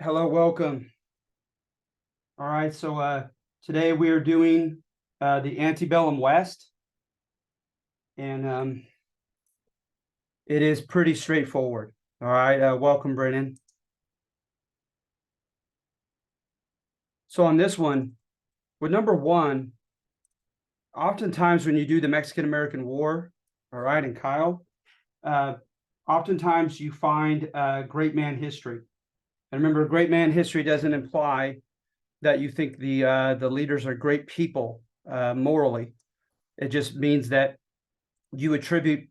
Hello, welcome. All right, so today we are doing the Antebellum West, and it is pretty straightforward. All right, welcome, Brennan. So on this one, with number one, oftentimes when you do the Mexican-American War, all right, and Kyle, uh, oftentimes you find great man history. And remember, great man history doesn't imply that you think the leaders are great people morally. It just means that you attribute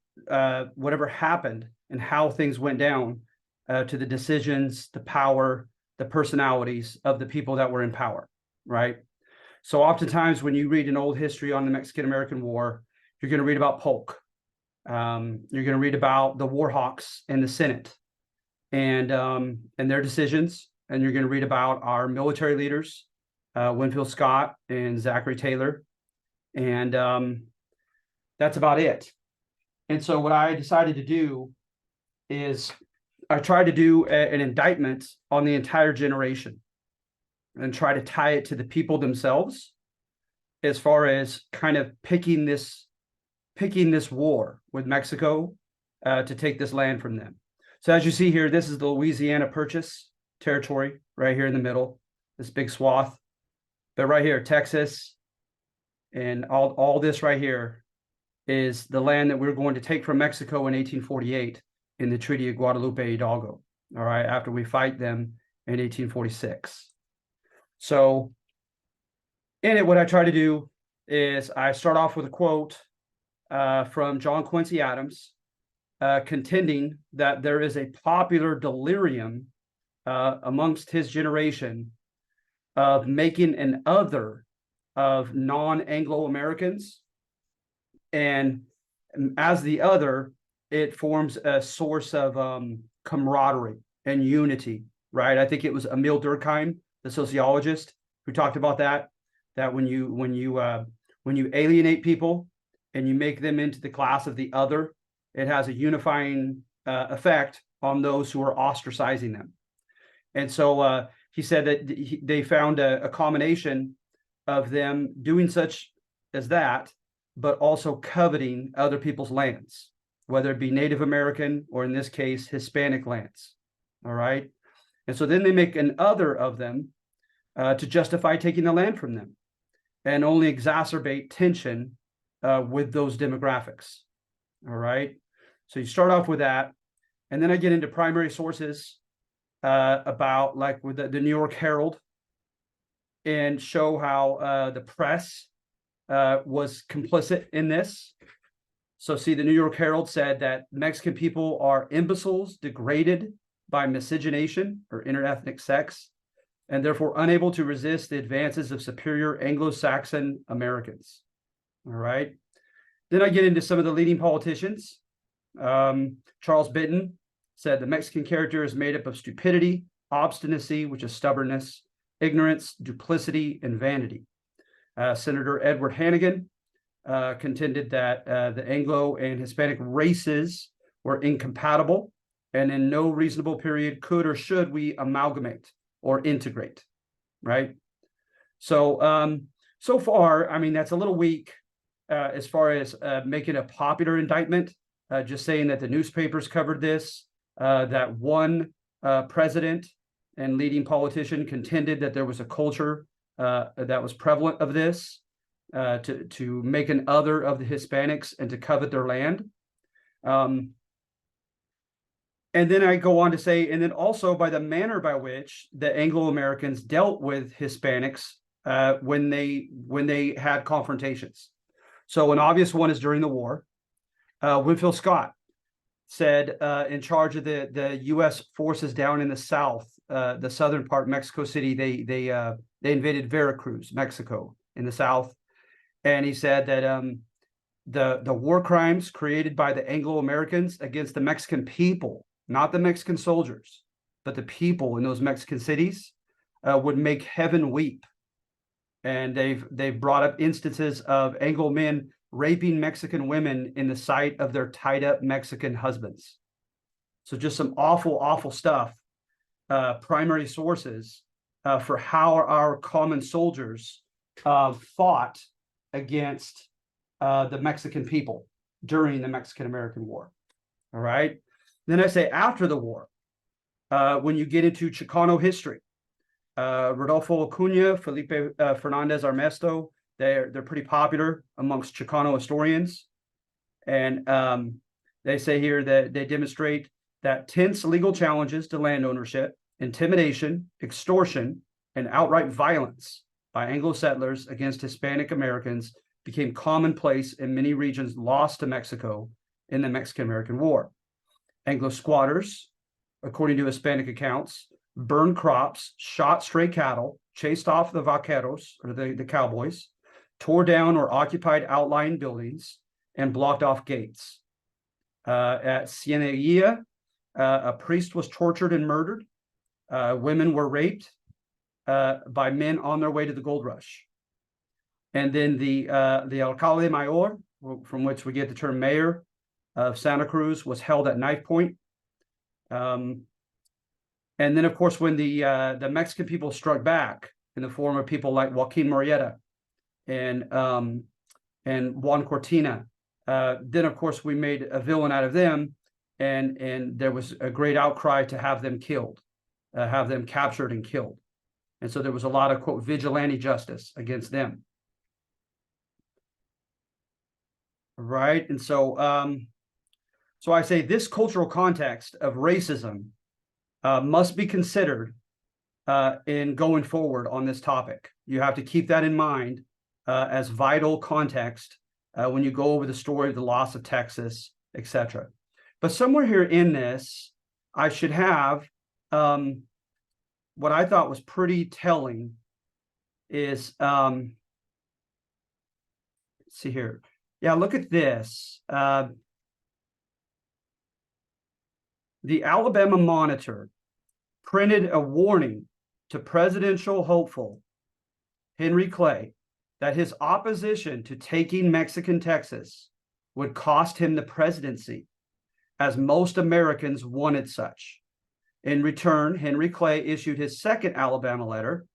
whatever happened and how things went down to the decisions, the power, the personalities of the people that were in power, right? So oftentimes when you read an old history on the Mexican-American War, you're going to read about Polk. You're going to read about the war hawks in the Senate and their decisions. And you're going to read about our military leaders, Winfield Scott and Zachary Taylor. And that's about it. And so what I decided to do is I tried to do an indictment on the entire generation and try to tie it to the people themselves as far as kind of picking this war with Mexico to take this land from them. So as you see here, this is the Louisiana Purchase territory right here in the middle, this big swath. But right here, Texas, and all this right here is the land that we're going to take from Mexico in 1848 in the Treaty of Guadalupe Hidalgo, all right, after we fight them in 1846. So in it, what I try to do is I start off with a quote from John Quincy Adams, contending that there is a popular delirium amongst his generation of making an other of non-Anglo-Americans. And as the other, it forms a source of camaraderie and unity, right? I think it was Emil Durkheim, the sociologist, who talked about that when you alienate people and you make them into the class of the other, it has a unifying effect on those who are ostracizing them. And so he said that they found a combination of them doing such as that, but also coveting other people's lands, whether it be Native American or in this case, Hispanic lands. All right. And so then they make an other of them to justify taking the land from them and only exacerbate tension with those demographics. All right. So you start off with that. And then I get into primary sources about like with the New York Herald and show how the press was complicit in this. So see, the New York Herald said that Mexican people are imbeciles, degraded by miscegenation or interethnic sex, and therefore unable to resist the advances of superior Anglo-Saxon Americans. All right. Then I get into some of the leading politicians. Charles Benton said the Mexican character is made up of stupidity, obstinacy, which is stubbornness, ignorance, duplicity, and vanity. Senator Edward Hannigan contended that the Anglo and Hispanic races were incompatible, and in no reasonable period could or should we amalgamate or integrate, right? So, so far, I mean, that's a little weak as far as making a popular indictment, just saying that the newspapers covered this, that one president and leading politician contended that there was a culture that was prevalent of this, to make an other of the Hispanics and to covet their land. And then I go on to say, and then also by the manner by which the Anglo-Americans dealt with Hispanics when they had confrontations. So an obvious one is during the war. Winfield Scott said in charge of the U.S. forces down in the south, the southern part of Mexico City, they invaded Veracruz, Mexico, in the south, and he said that the war crimes created by the Anglo-Americans against the Mexican people, not the Mexican soldiers, but the people in those Mexican cities, would make heaven weep. And they've brought up instances of Anglo men raping Mexican women in the sight of their tied up Mexican husbands. So just some awful, awful stuff. primary sources for how our common soldiers fought against the Mexican people during the Mexican-American War. All right. Then I say after the war, when you get into Chicano history, Rodolfo Acuna, Felipe Fernandez Armesto, they're pretty popular amongst Chicano historians. And they say here that they demonstrate that tense legal challenges to land ownership, intimidation, extortion, and outright violence by Anglo settlers against Hispanic Americans became commonplace in many regions lost to Mexico in the Mexican-American War. Anglo squatters, according to Hispanic accounts, burned crops, shot stray cattle, chased off the vaqueros, or the cowboys, tore down or occupied outlying buildings, and blocked off gates. At Cieneguilla, a priest was tortured and murdered. Women were raped by men on their way to the gold rush. And then the alcalde mayor, from which we get the term mayor of Santa Cruz, was held at knife point. And then, of course, when the Mexican people struck back in the form of people like Joaquin Murrieta and Juan Cortina, then, of course, we made a villain out of them, and there was a great outcry to have them killed, have them captured and killed. And so there was a lot of, quote, vigilante justice against them. Right. And so, so I say this cultural context of racism must be considered in going forward on this topic. You have to keep that in mind as vital context when you go over the story of the loss of Texas, etc. But somewhere here in this, I should have what I thought was pretty telling is, let's see here. Yeah, look at this. The Alabama Monitor printed a warning to presidential hopeful Henry Clay that his opposition to taking Mexican Texas would cost him the presidency, as most Americans wanted such. In return, Henry Clay issued his second Alabama letter,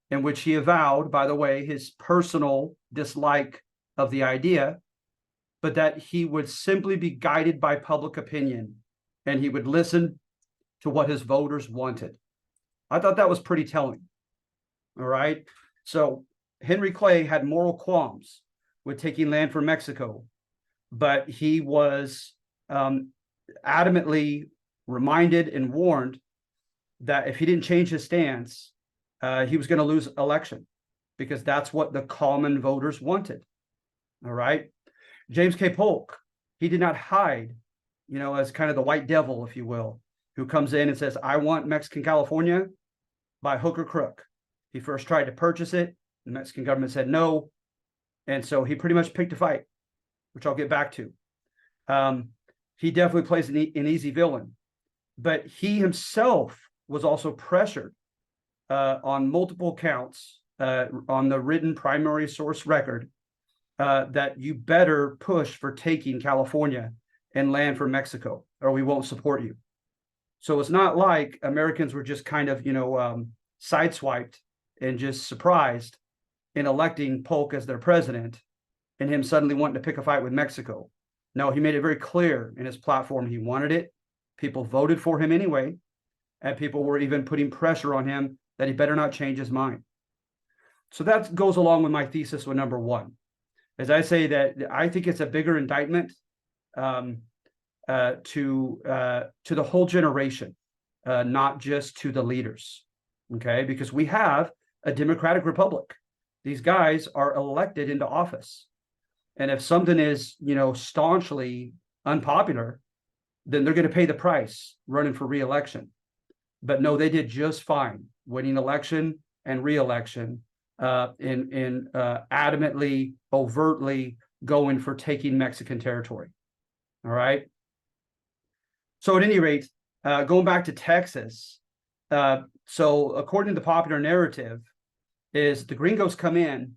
in which he avowed, by the way, his personal dislike of the idea, but that he would simply be guided by public opinion and he would listen to what his voters wanted. I thought that was pretty telling. All right. So Henry Clay had moral qualms with taking land from Mexico, but he was adamantly reminded and warned that if he didn't change his stance, he was going to lose election, because that's what the common voters wanted. All right. James K. Polk, he did not hide, as kind of the white devil, if you will, who comes in and says, I want Mexican California by hook or crook. He first tried to purchase it. The Mexican government said no. And so he pretty much picked a fight, which I'll get back to. He definitely plays an easy villain, but he himself was also pressured on multiple counts on the written primary source record that you better push for taking California and land for Mexico, or we won't support you. So it's not like Americans were just kind of, sideswiped and just surprised in electing Polk as their president and him suddenly wanting to pick a fight with Mexico. No, he made it very clear in his platform he wanted it. People voted for him anyway, and people were even putting pressure on him that he better not change his mind. So that goes along with my thesis with number one. As I say that I think it's a bigger indictment to the whole generation, not just to the leaders, okay? Because we have a democratic republic. These guys are elected into office. And if something is, staunchly unpopular, then they're going to pay the price running for re-election. But no, they did just fine winning election and re-election in adamantly, overtly going for taking Mexican territory. All right. So at any rate, going back to Texas, so according to the popular narrative, is the gringos come in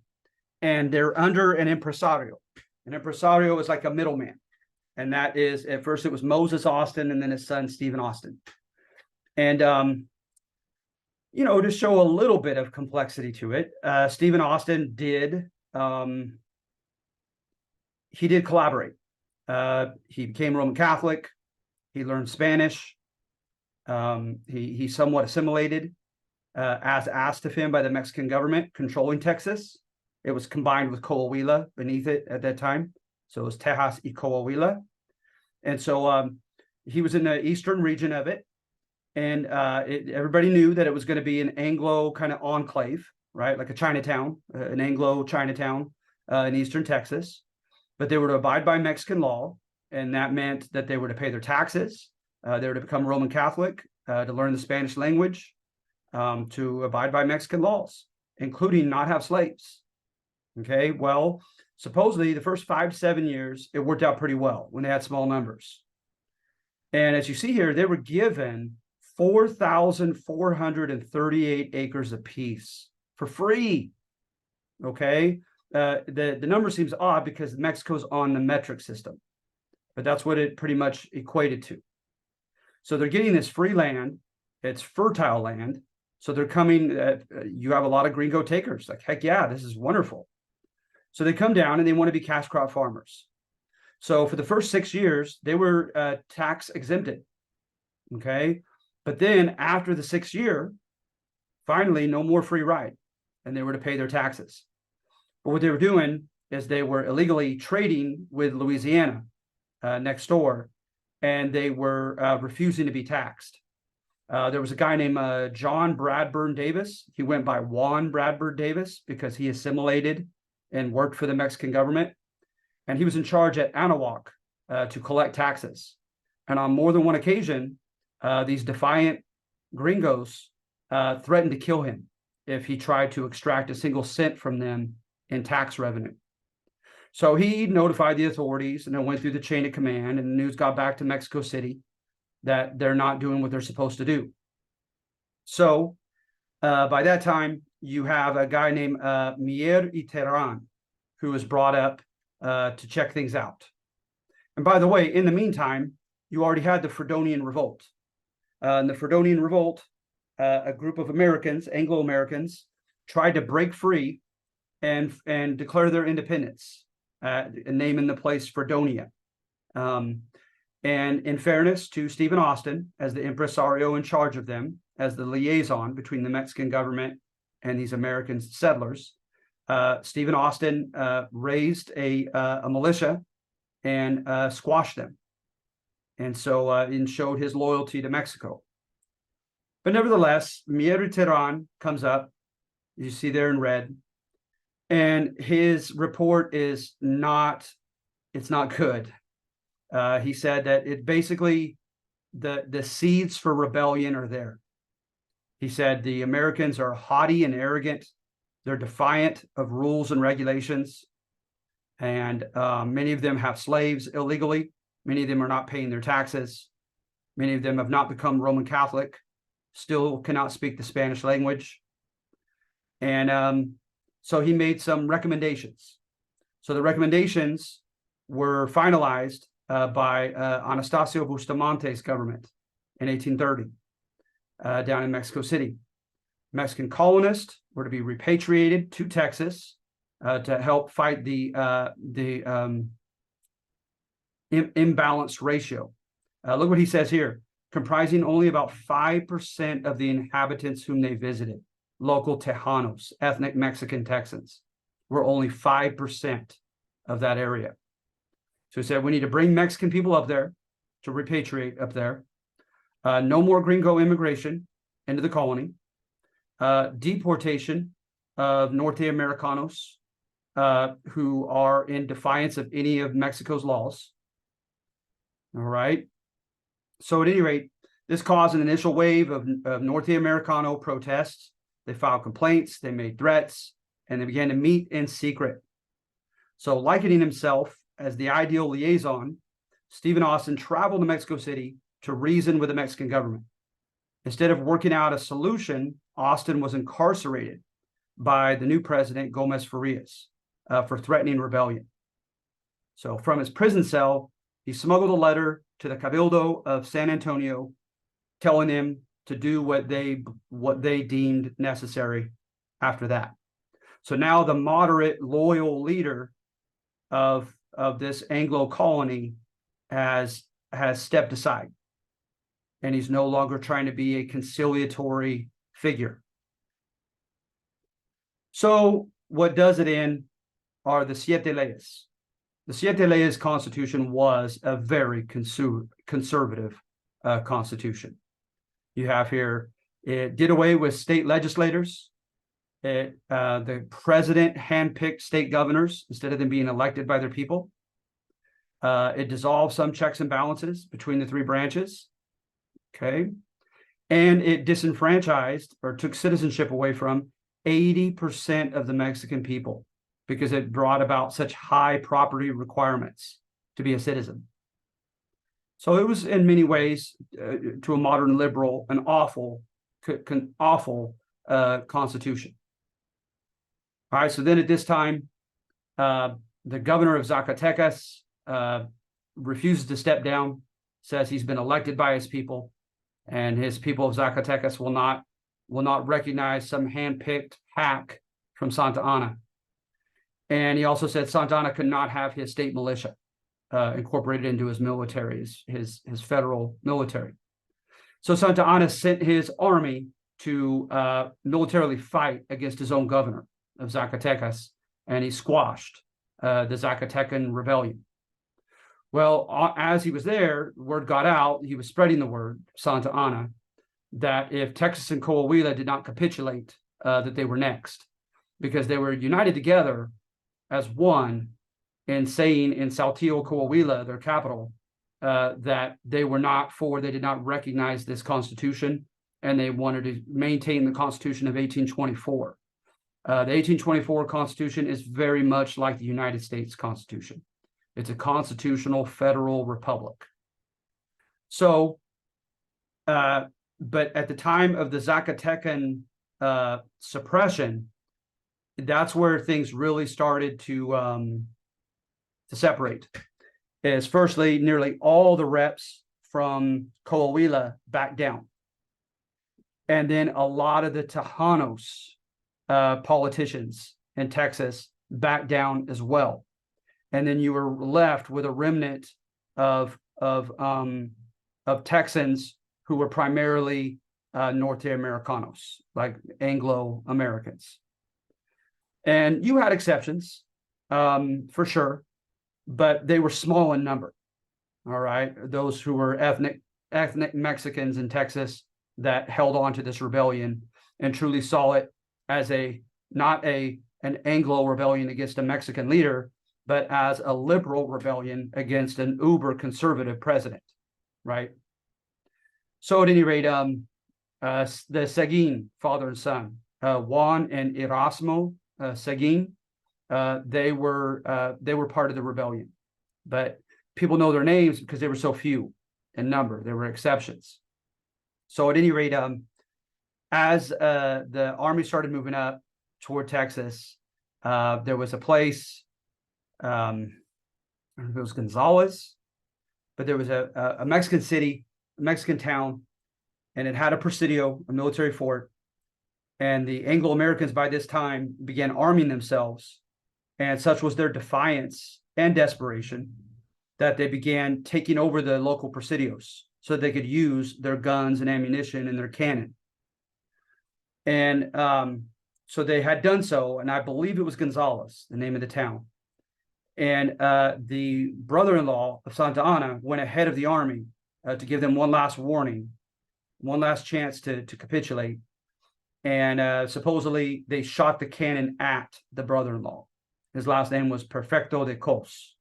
and they're under an impresario. An impresario is like a middleman. And that is, at first it was Moses Austin and then his son, Stephen Austin. And to show a little bit of complexity to it, Stephen Austin did he did collaborate. He became Roman Catholic. He learned Spanish. He somewhat assimilated as asked of him by the Mexican government controlling Texas. It was combined with Coahuila beneath it at that time. So it was Tejas y Coahuila. And so he was in the eastern region of it. And everybody knew that it was going to be an Anglo kind of enclave, right? Like a Chinatown, an Anglo Chinatown in eastern Texas. But they were to abide by Mexican law. And that meant that they were to pay their taxes. They were to become Roman Catholic, to learn the Spanish language, to abide by Mexican laws, including not have slaves. Okay, well, supposedly the first 5 to 7 years, it worked out pretty well when they had small numbers. And as you see here, they were given 4,438 acres apiece for free. Okay, the number seems odd because Mexico's on the metric system, but that's what it pretty much equated to. So they're getting this free land. It's fertile land. So they're coming, you have a lot of gringo takers. Like, heck yeah, this is wonderful. So they come down and they want to be cash crop farmers. So for the first 6 years, they were tax exempted. Okay. But then after the 6th year, finally, no more free ride. And they were to pay their taxes. But what they were doing is they were illegally trading with Louisiana next door, and they were refusing to be taxed. There was a guy named John Bradburn Davis. He went by Juan Bradburn Davis because he assimilated and worked for the Mexican government. And he was in charge at Anahuac to collect taxes. And on more than one occasion, these defiant gringos threatened to kill him if he tried to extract a single cent from them in tax revenue. So he notified the authorities and then went through the chain of command, and the news got back to Mexico City that they're not doing what they're supposed to do. So by that time, you have a guy named Mier y Terán, who was brought up to check things out. And by the way, in the meantime, you already had the Fredonian Revolt. In the Fredonian Revolt, a group of Americans, Anglo-Americans, tried to break free and declare their independence, naming the place Fredonia. And in fairness to Stephen Austin, as the impresario in charge of them, as the liaison between the Mexican government and these American settlers, Stephen Austin raised a militia and squashed them. And so and showed his loyalty to Mexico. But nevertheless, Mier y Terán comes up, you see there in red, and his report is not, it's not good. He said that it basically, the seeds for rebellion are there. He said the Americans are haughty and arrogant. They're defiant of rules and regulations. And many of them have slaves illegally. Many of them are not paying their taxes. Many of them have not become Roman Catholic, still cannot speak the Spanish language. And so he made some recommendations. So the recommendations were finalized by Anastasio Bustamante's government in 1830 down in Mexico City. Mexican colonists were to be repatriated to Texas to help fight the imbalanced ratio. Look what he says here, comprising only about 5% of the inhabitants whom they visited. Local Tejanos, ethnic Mexican Texans, were only 5% of that area. So he said, we need to bring Mexican people up there to repatriate up there. No more gringo immigration into the colony. Deportation of Norte Americanos who are in defiance of any of Mexico's laws. All right. So at any rate, this caused an initial wave of Norte Americano protests. They filed complaints, they made threats, and they began to meet in secret. So likening himself as the ideal liaison, Stephen Austin traveled to Mexico City to reason with the Mexican government. Instead of working out a solution, Austin was incarcerated by the new president, Gomez Farias, for threatening rebellion. So from his prison cell, he smuggled a letter to the Cabildo of San Antonio telling him to do what they deemed necessary after that. So now the moderate, loyal leader of this Anglo colony has stepped aside, and he's no longer trying to be a conciliatory figure. So what does it in are the Siete Leyes. The Siete Leyes Constitution was a very conservative constitution. You have here, it did away with state legislators. The president handpicked state governors instead of them being elected by their people. It dissolved some checks and balances between the three branches. Okay. And it disenfranchised or took citizenship away from 80% of the Mexican people because it brought about such high property requirements to be a citizen. So it was in many ways, to a modern liberal, an awful constitution. All right, so then at this time, the governor of Zacatecas refuses to step down, says he's been elected by his people, and his people of Zacatecas will not recognize some handpicked hack from Santa Anna. And he also said Santa Anna could not have his state militia incorporated into his military, his federal military. So Santa Anna sent his army to militarily fight against his own governor of Zacatecas, and he squashed the Zacatecan rebellion. Well, as he was there, word got out, he was spreading the word, Santa Anna, that if Texas and Coahuila did not capitulate, that they were next, because they were united together as one in saying in Saltillo, Coahuila, their capital, that they did not recognize this Constitution, and they wanted to maintain the Constitution of 1824. The 1824 Constitution is very much like the United States Constitution. It's a constitutional federal republic. So, but at the time of the Zacatecan suppression, that's where things really started to separate. Is firstly, nearly all the reps from Coahuila backed down. And then a lot of the Tejanos politicians in Texas backed down as well. And then you were left with a remnant of Texans who were primarily Norte Americanos, like Anglo Americans. And you had exceptions, for sure, but they were small in number. All right, those who were ethnic Mexicans in Texas that held on to this rebellion and truly saw it as not an Anglo rebellion against a Mexican leader, but as a liberal rebellion against an uber conservative president, right? So at any rate, the Seguin, father and son, Juan and Erasmo Seguin, they were part of the rebellion, but people know their names because they were so few in number. There were exceptions. So at any rate, as the army started moving up toward Texas, there was a place, I don't know if it was Gonzales, but there was a Mexican city, a Mexican town, and it had a presidio, a military fort. And the Anglo-Americans by this time began arming themselves, and such was their defiance and desperation that they began taking over the local presidios so that they could use their guns and ammunition and their cannon. And so they had done so, and I believe it was Gonzales, the name of the town. And the brother-in-law of Santa Anna went ahead of the army to give them one last warning, one last chance to capitulate. And supposedly they shot the cannon at the brother-in-law. His last name was Perfecto de Cos.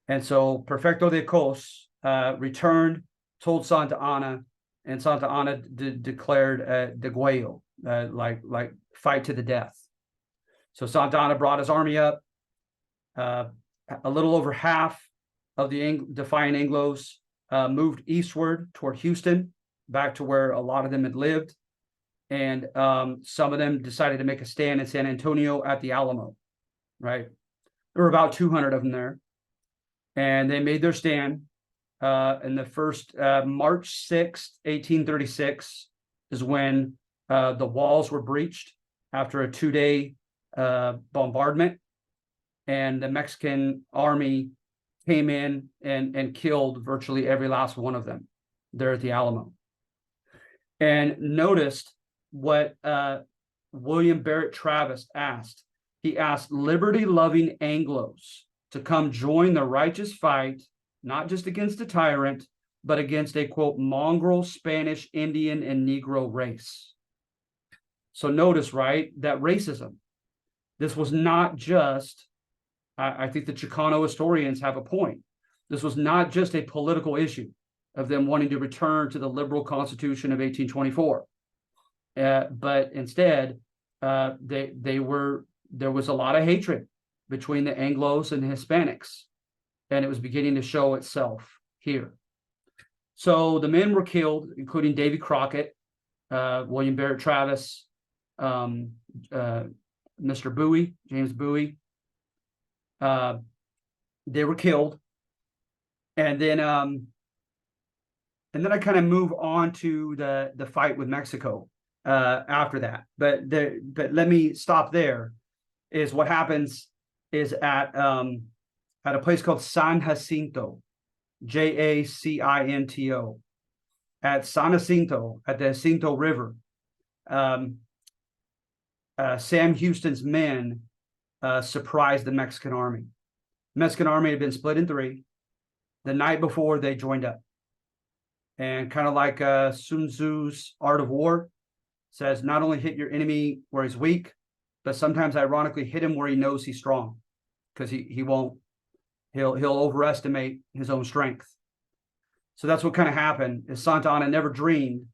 And so Perfecto de Cos returned, told Santa Anna, and Santa Anna declared degüello, like fight to the death. So Santa Anna brought his army up. A little over half of the defiant Anglos moved eastward toward Houston, back to where a lot of them had lived. And some of them decided to make a stand in San Antonio at the Alamo, right? There were about 200 of them there. And they made their stand. And the first March 6th, 1836 is when the walls were breached after a 2-day bombardment, and the Mexican army came in and killed virtually every last one of them there at the Alamo. And noticed what William Barrett Travis asked. He asked liberty-loving Anglos to come join the righteous fight, not just against a tyrant, but against a, quote, mongrel Spanish, Indian, and Negro race. So notice, right, that racism. This was not just, I think the Chicano historians have a point. This was not just a political issue of them wanting to return to the liberal Constitution of 1824. But instead, there was a lot of hatred between the Anglos and the Hispanics, and it was beginning to show itself here. So the men were killed, including Davy Crockett, William Barrett Travis, Mr. Bowie, James Bowie. They were killed, and then I kind of move on to the fight with Mexico after that. But let me stop there. Is what happens is at a place called San Jacinto, Jacinto, at San Jacinto, at the Jacinto River. Sam Houston's men surprised the Mexican army. The Mexican army had been split in three. The night before, they joined up. And kind of like Sun Tzu's Art of War says, not only hit your enemy where he's weak, but sometimes ironically hit him where he knows he's strong, because he'll overestimate his own strength. So that's what kind of happened. Is Santa Anna never dreamed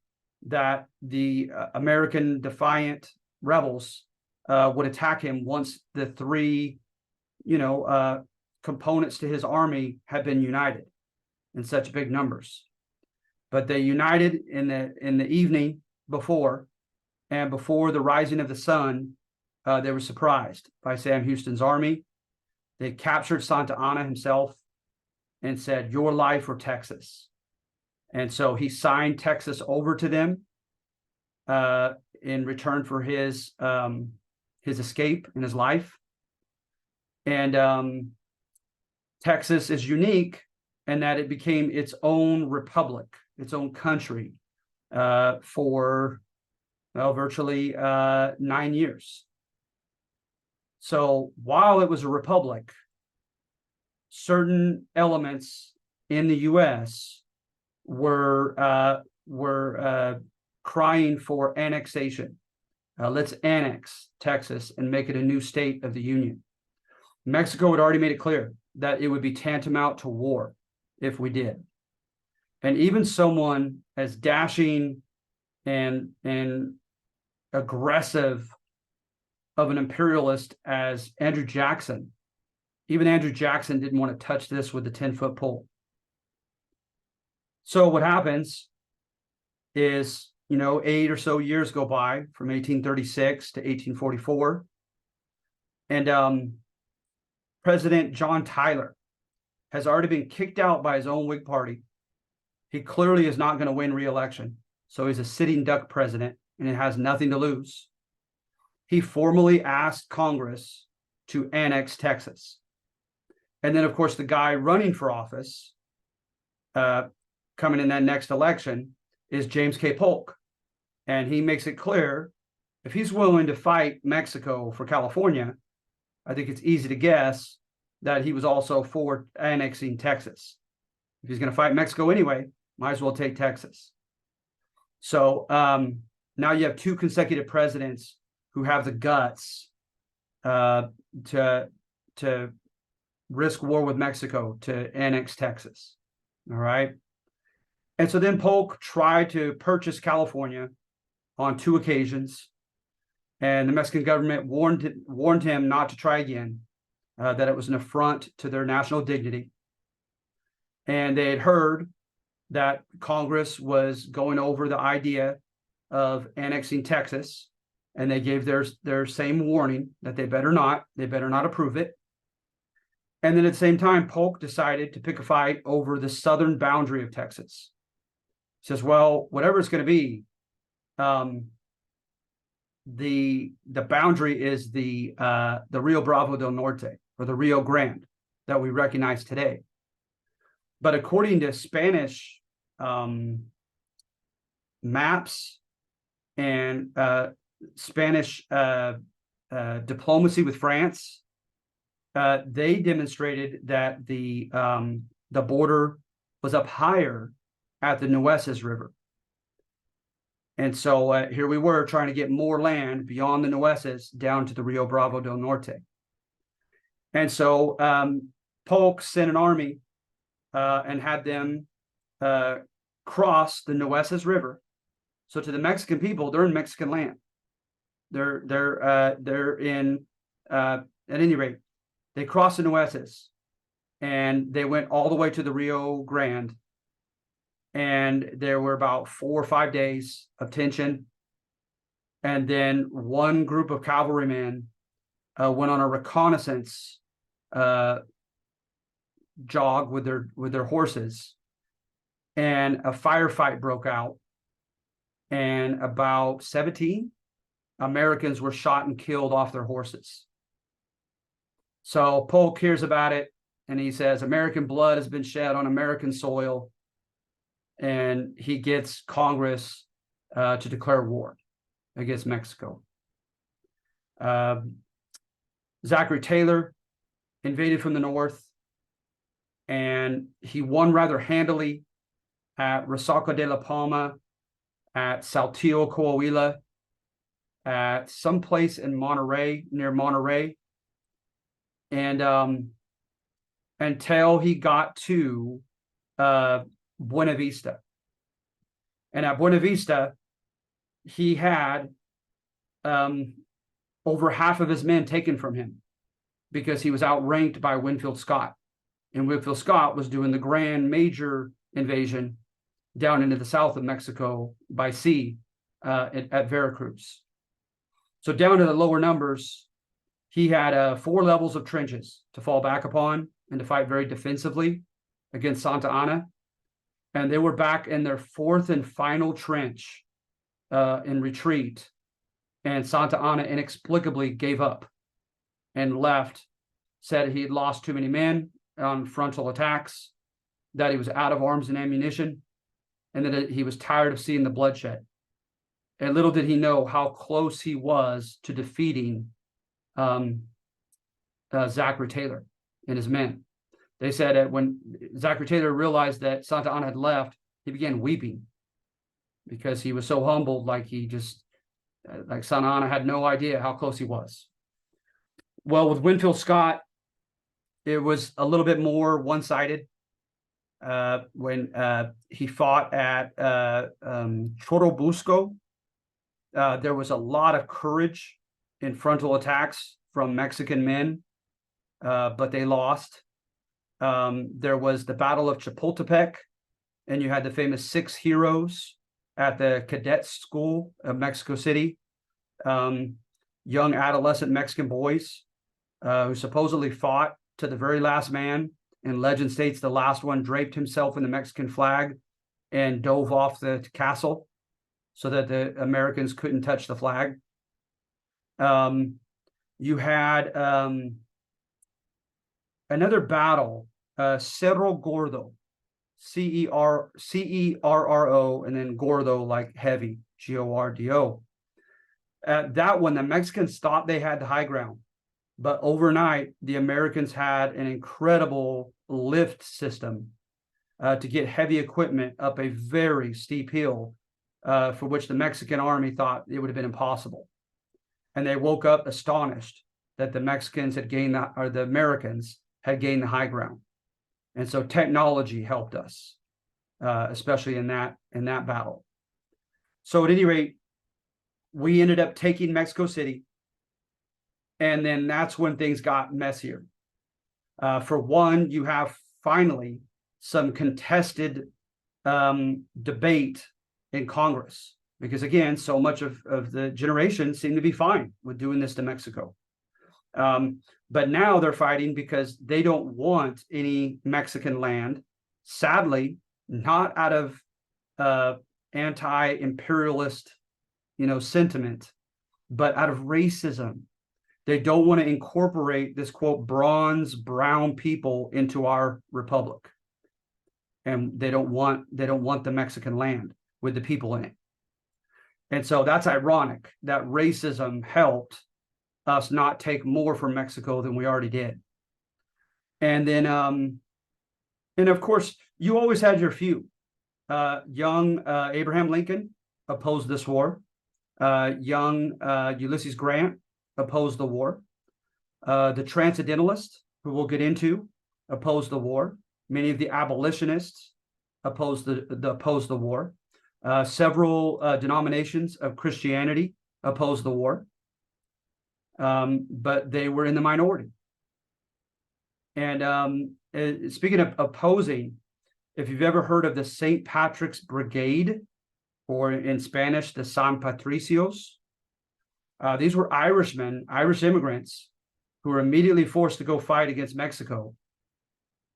that the American defiant rebels would attack him once the three, components to his army had been united in such big numbers. But they united in the evening before, and before the rising of the sun, they were surprised by Sam Houston's army. They captured Santa Anna himself and said, "Your life or Texas." And so he signed Texas over to them in return for his escape and his life. And Texas is unique in that it became its own republic, its own country for virtually 9 years. So while it was a republic, certain elements in the U.S. were crying for annexation. Let's annex Texas and make it a new state of the Union. Mexico had already made it clear that it would be tantamount to war if we did. And even someone as dashing and aggressive of an imperialist as Andrew Jackson, even Andrew Jackson didn't want to touch this with the 10-foot pole. So what happens is, 8 or so years go by from 1836 to 1844. And President John Tyler has already been kicked out by his own Whig party. He clearly is not going to win re-election. So he's a sitting duck president, and it has nothing to lose. He formally asked Congress to annex Texas. And then, of course, the guy running for office coming in that next election is James K. Polk. And he makes it clear, if he's willing to fight Mexico for California, I think it's easy to guess that he was also for annexing Texas. If he's going to fight Mexico anyway, might as well take Texas. So now you have two consecutive presidents who have the guts to risk war with Mexico to annex Texas. All right. And so then Polk tried to purchase California on 2 occasions, and the Mexican government warned him not to try again, that it was an affront to their national dignity. And they had heard that Congress was going over the idea of annexing Texas, and they gave their same warning that they better not approve it. And then at the same time, Polk decided to pick a fight over the southern boundary of Texas. He says, well, whatever it's going to be, the boundary is the Rio Bravo del Norte, or the Rio Grande that we recognize today. But according to Spanish maps and Spanish diplomacy with France, they demonstrated that the border was up higher at the Nueces River. And so here we were trying to get more land beyond the Nueces down to the Rio Bravo del Norte. And so Polk sent an army and had them cross the Nueces River. So to the Mexican people, they're in Mexican land. They're in at any rate, they crossed the Nueces and they went all the way to the Rio Grande. And there were about 4 or 5 days of tension. And then one group of cavalrymen went on a reconnaissance jog with their horses, and a firefight broke out, and about 17 Americans were shot and killed off their horses. So Polk hears about it, and he says, American blood has been shed on American soil, and he gets Congress to declare war against Mexico. Zachary Taylor invaded from the north, and he won rather handily at Resaca de la Palma, at Saltillo, Coahuila, at some place in Monterrey, near Monterrey, and until he got to Buena Vista. And at Buena Vista, he had over half of his men taken from him because he was outranked by Winfield Scott. And Winfield Scott was doing the grand major invasion down into the south of Mexico by sea at Veracruz. So down to the lower numbers, he had 4 levels of trenches to fall back upon and to fight very defensively against Santa Anna. And they were back in their 4th and final trench in retreat. And Santa Anna inexplicably gave up and left, said he had lost too many men on frontal attacks, that he was out of arms and ammunition, and that he was tired of seeing the bloodshed. And little did he know how close he was to defeating Zachary Taylor and his men. They said that when Zachary Taylor realized that Santa Anna had left, he began weeping because he was so humbled, like Santa Anna had no idea how close he was. Well, with Winfield Scott, it was a little bit more one-sided. When he fought at Churubusco, there was a lot of courage in frontal attacks from Mexican men, but they lost. There was the Battle of Chapultepec, and you had the famous 6 heroes at the cadet school of Mexico City, young adolescent Mexican boys who supposedly fought to the very last man. And legend states the last one draped himself in the Mexican flag and dove off the castle so that the Americans couldn't touch the flag. You had another battle, Cerro Gordo, Cerro, and then Gordo, like heavy, Gordo. That one, the Mexicans thought they had the high ground, but overnight, the Americans had an incredible lift system to get heavy equipment up a very steep hill, for which the Mexican army thought it would have been impossible. And they woke up astonished that the Mexicans had gained the Americans had gained the high ground. And so technology helped us, especially in that battle. So at any rate, we ended up taking Mexico City. And then that's when things got messier. For one, you have finally some contested debate in Congress, because again, so much of the generation seemed to be fine with doing this to Mexico. But now they're fighting because they don't want any Mexican land. Sadly, not out of anti-imperialist, sentiment, but out of racism. They don't want to incorporate this, quote, bronze brown people into our republic. And they don't want the Mexican land with the people in it. And so that's ironic that racism helped us not take more from Mexico than we already did. And then, and of course, you always had your few. Young Abraham Lincoln opposed this war. Young Ulysses Grant opposed the war. The Transcendentalists, who we'll get into, opposed the war. Many of the abolitionists opposed the war. Several denominations of Christianity opposed the war, but they were in the minority. And speaking of opposing, if you've ever heard of the St. Patrick's Brigade, or in Spanish, the San Patricios, these were Irish immigrants who were immediately forced to go fight against Mexico.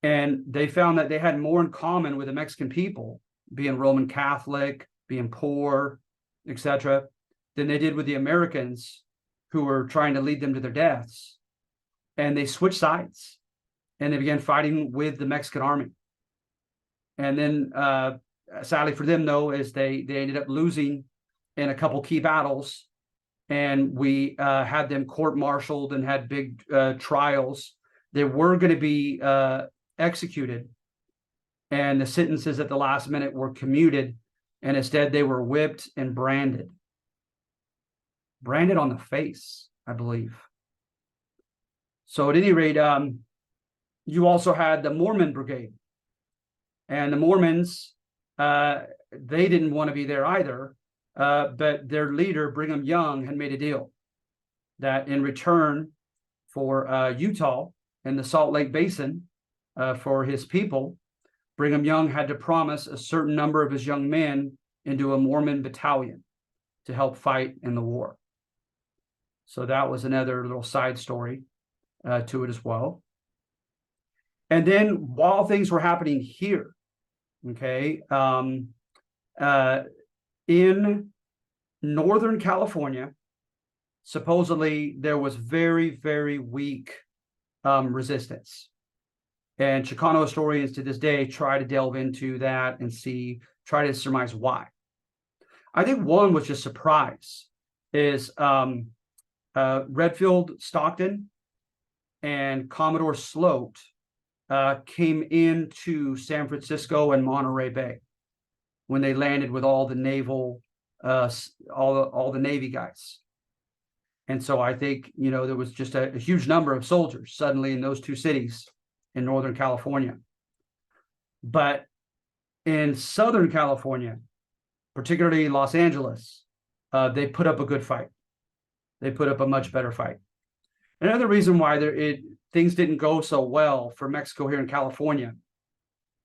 And they found that they had more in common with the Mexican people, being Roman Catholic, being poor, etc., than they did with the Americans who were trying to lead them to their deaths. And they switched sides, and they began fighting with the Mexican army. And then, sadly for them, though, is they ended up losing in a couple key battles, and we had them court-martialed and had big trials. They were going to be executed, and the sentences at the last minute were commuted, and instead they were whipped and branded on the face, I believe. So at any rate, you also had the Mormon Brigade, and the Mormons, they didn't want to be there either, but their leader, Brigham Young, had made a deal that in return for Utah and the Salt Lake Basin, for his people, Brigham Young had to promise a certain number of his young men into a Mormon battalion to help fight in the war. So that was another little side story to it as well. And then while things were happening here, okay, in Northern California, supposedly there was very, very weak resistance. And Chicano historians to this day try to delve into that and try to surmise why. I think one was just surprise, is Redfield Stockton and Commodore Sloat came into San Francisco and Monterey Bay when they landed with all the naval, all the Navy guys. And so I think, there was just a huge number of soldiers suddenly in those two cities in Northern California. But in Southern California, particularly Los Angeles, they put up a good fight. They put up a much better fight. Another reason why things didn't go so well for Mexico here in California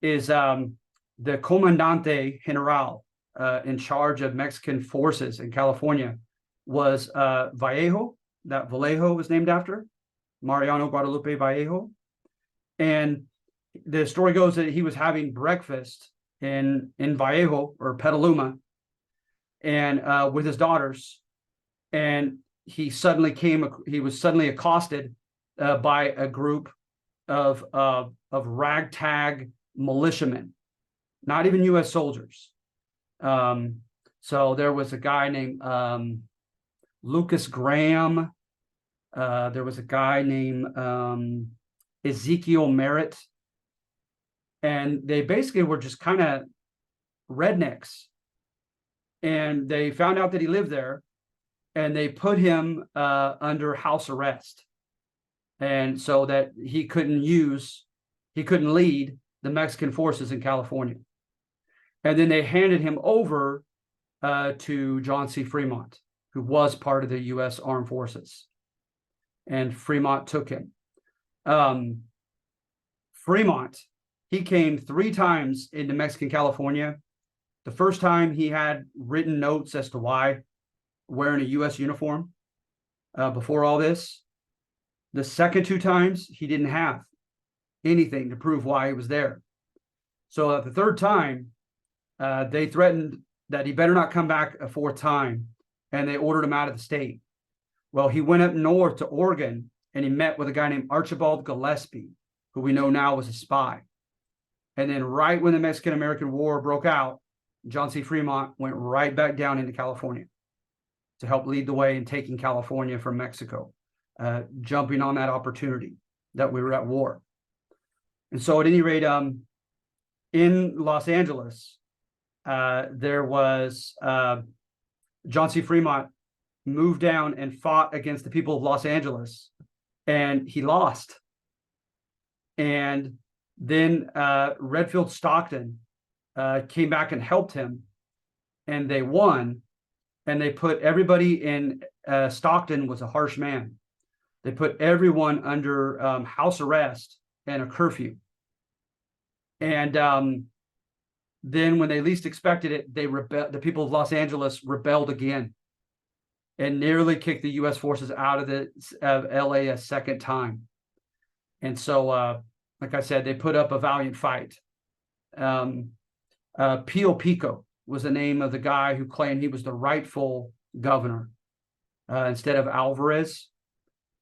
is the Comandante General in charge of Mexican forces in California was Vallejo, that Vallejo was named after, Mariano Guadalupe Vallejo. And the story goes that he was having breakfast in Vallejo or Petaluma and with his daughters, and he was suddenly accosted by a group of ragtag militiamen, not even U.S. soldiers. So there was a guy named Lucas Graham. There was a guy named Ezekiel Merritt, and they basically were just kind of rednecks. And they found out that he lived there, and they put him under house arrest, and so that he couldn't lead the Mexican forces in California. And then they handed him over to John C. Fremont, who was part of the U.S. Armed Forces, and Fremont took him. Fremont, he came 3 times into Mexican California. The first time he had written notes as to why, wearing a U.S. uniform before all this. The second 2 times, he didn't have anything to prove why he was there. So at the third time, they threatened that he better not come back a 4th time, and they ordered him out of the state. Well, he went up north to Oregon, and he met with a guy named Archibald Gillespie, who we know now was a spy. And then right when the Mexican-American War broke out, John C. Fremont went right back down into California to help lead the way in taking California from Mexico, jumping on that opportunity that we were at war. And so at any rate, in Los Angeles, there was John C. Fremont moved down and fought against the people of Los Angeles, and he lost. And then Redfield Stockton came back and helped him, and they won. And they put everybody in, Stockton was a harsh man. They put everyone under house arrest and a curfew. And then when they least expected it, the people of Los Angeles rebelled again and nearly kicked the U.S. forces out of LA a second time. And so, like I said, they put up a valiant fight. Pio Pico was the name of the guy who claimed he was the rightful governor instead of Alvarez.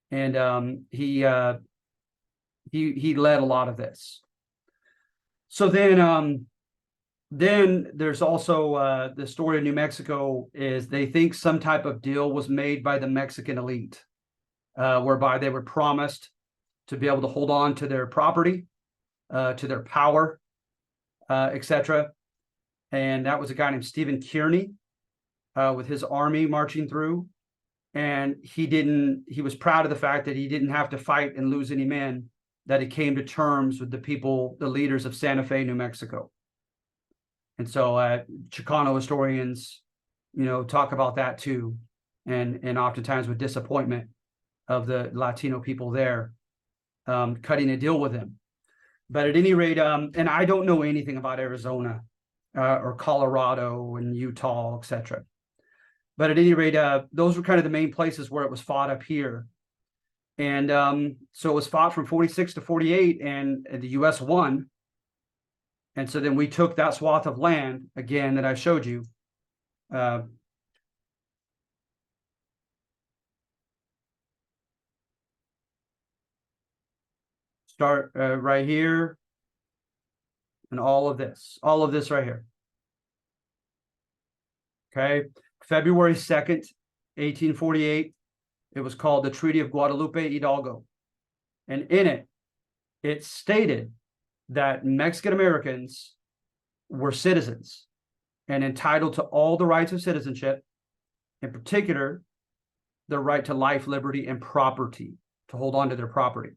And he led a lot of this. So then there's also the story of New Mexico is they think some type of deal was made by the Mexican elite, whereby they were promised to be able to hold on to their property, to their power, etc. And that was a guy named Stephen Kearny with his army marching through. And he was proud of the fact that he didn't have to fight and lose any men, that he came to terms with the leaders of Santa Fe, New Mexico. And so Chicano historians, talk about that too. And oftentimes with disappointment of the Latino people there, cutting a deal with him. But at any rate, and I don't know anything about Arizona or Colorado and Utah, etc. But at any rate, those were kind of the main places where it was fought up here. And so it was fought from 46 to 48, and the U.S. won. And so then we took that swath of land, again, that I showed you. Start right here. And all of this right here. Okay, February 2nd, 1848, it was called the Treaty of Guadalupe Hidalgo. And in it, it stated that Mexican Americans were citizens and entitled to all the rights of citizenship, in particular, the right to life, liberty, and property, to hold on to their property.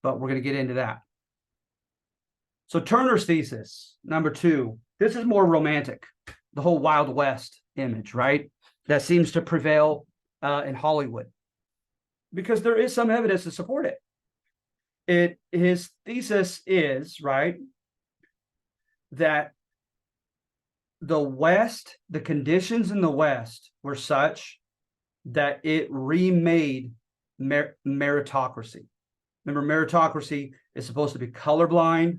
But we're going to get into that. So Turner's thesis, number 2, this is more romantic, the whole Wild West image, right? That seems to prevail in Hollywood, because there is some evidence to support it. His thesis is, right, that the West, the conditions in the West were such that it remade meritocracy. Remember, meritocracy is supposed to be colorblind.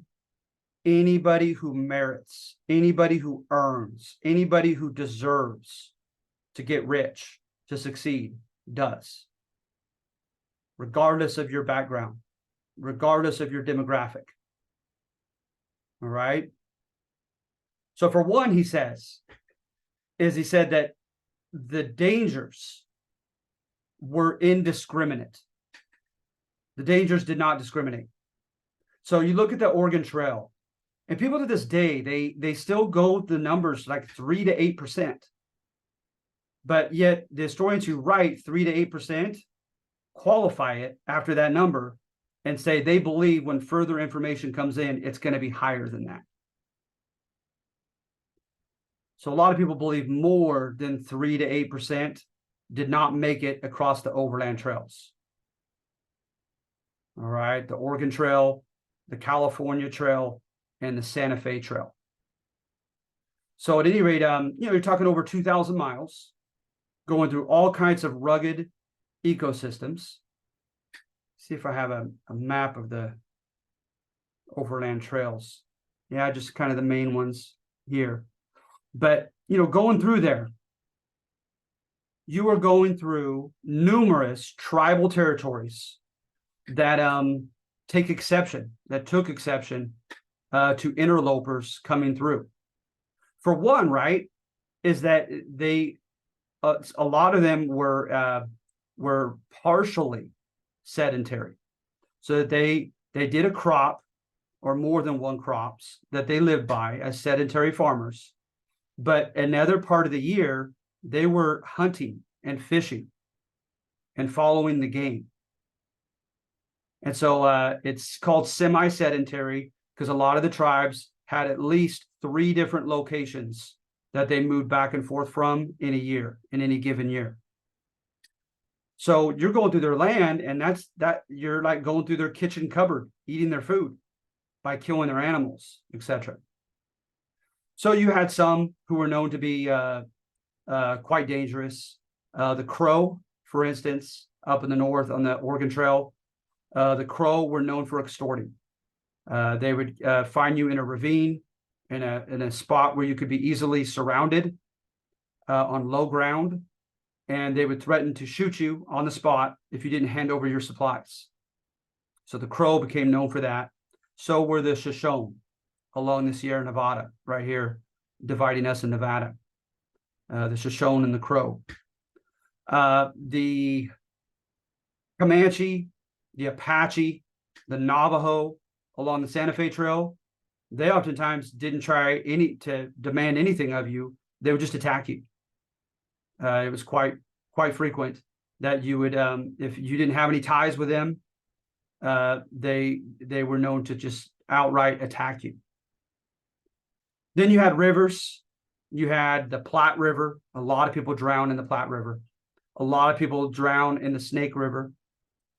Anybody who merits, anybody who earns, anybody who deserves to get rich, to succeed, does, regardless of your background, regardless of your demographic. All right. So for one, he said that the dangers were indiscriminate. The dangers did not discriminate. So you look at the Oregon Trail, and people to this day, they still go the numbers like 3 to 8%. But yet the historians who write 3 to 8% qualify it after that number and say they believe when further information comes in, it's going to be higher than that. So a lot of people believe more than 3 to 8% did not make it across the overland trails. All right, the Oregon Trail, the California Trail, and the Santa Fe Trail. So at any rate, you're talking over 2,000 miles, going through all kinds of rugged ecosystems. see if I have a map of the overland trails. Yeah, just kind of the main ones here. But, going through there, you are going through numerous tribal territories that took exception to interlopers coming through. For one, right, is that a lot of them were partially sedentary, so that they did a crop or more than one crops that they lived by as sedentary farmers, but another part of the year they were hunting and fishing and following the game. And so it's called semi-sedentary because a lot of the tribes had at least 3 different locations that they moved back and forth from in a year, in any given year. So you're going through their land, and that you're like going through their kitchen cupboard, eating their food by killing their animals, etc. So you had some who were known to be quite dangerous. The Crow, for instance, up in the north on the Oregon Trail, the Crow were known for extorting. They would find you in a ravine, in a spot where you could be easily surrounded on low ground, and they would threaten to shoot you on the spot if you didn't hand over your supplies. So the Crow became known for that. So were the Shoshone along the Sierra Nevada, right here, dividing us in Nevada. The Shoshone and the Crow. The Comanche, the Apache, the Navajo along the Santa Fe Trail, they oftentimes didn't try to demand anything of you. They would just attack you. It was quite frequent that you would, if you didn't have any ties with them, they were known to just outright attack you. Then you had rivers. You had the Platte River. A lot of people drown in the Platte River. A lot of people drown in the Snake River,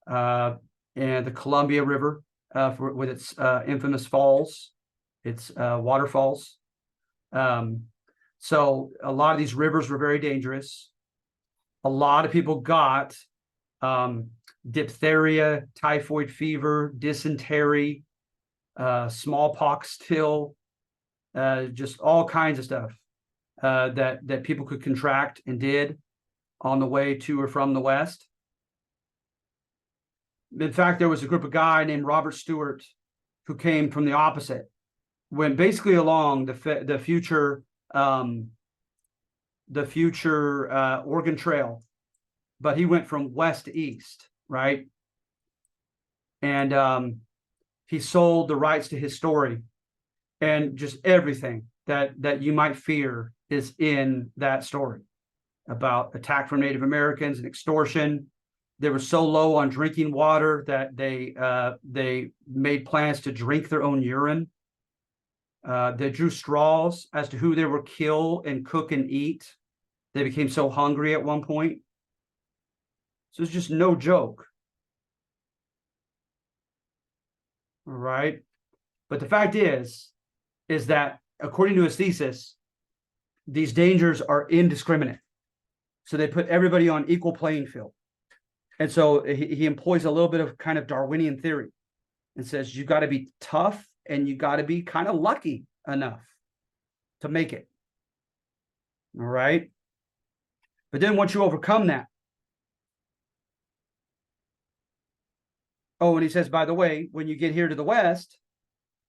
and the Columbia River with its infamous falls, its waterfalls. So a lot of these rivers were very dangerous. A lot of people got diphtheria, typhoid fever, dysentery, smallpox still, just all kinds of stuff that people could contract and did on the way to or from the West. In fact, there was a group of guys named Robert Stewart who came from the opposite, went basically along the future Oregon Trail, but he went from west to east, right? And he sold the rights to his story, and just everything that you might fear is in that story about attack from Native Americans and extortion. They were so low on drinking water that they made plans to drink their own urine. They drew straws as to who they were kill and cook and eat. They became so hungry at one point. So it's just no joke. All right. But the fact is that according to his thesis, these dangers are indiscriminate. So they put everybody on equal playing field. And so he employs a little bit of kind of Darwinian theory and says, you got to be tough and you got to be kind of lucky enough to make it. All right. But then once you overcome that. Oh, and he says, by the way, when you get here to the West,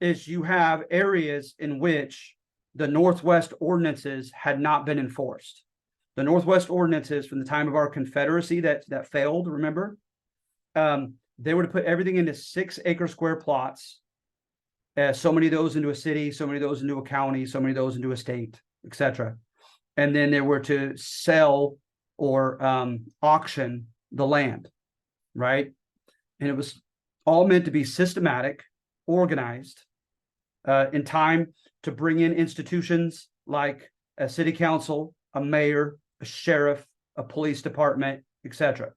is you have areas in which the Northwest ordinances had not been enforced. The Northwest ordinances from the time of our Confederacy that failed, remember? They were to put everything into 6-acre square plots. So many of those into a city, so many of those into a county, so many of those into a state, etc. And then they were to sell or auction the land, right? And it was all meant to be systematic, organized, in time to bring in institutions like a city council, a mayor, a sheriff, a police department, etc.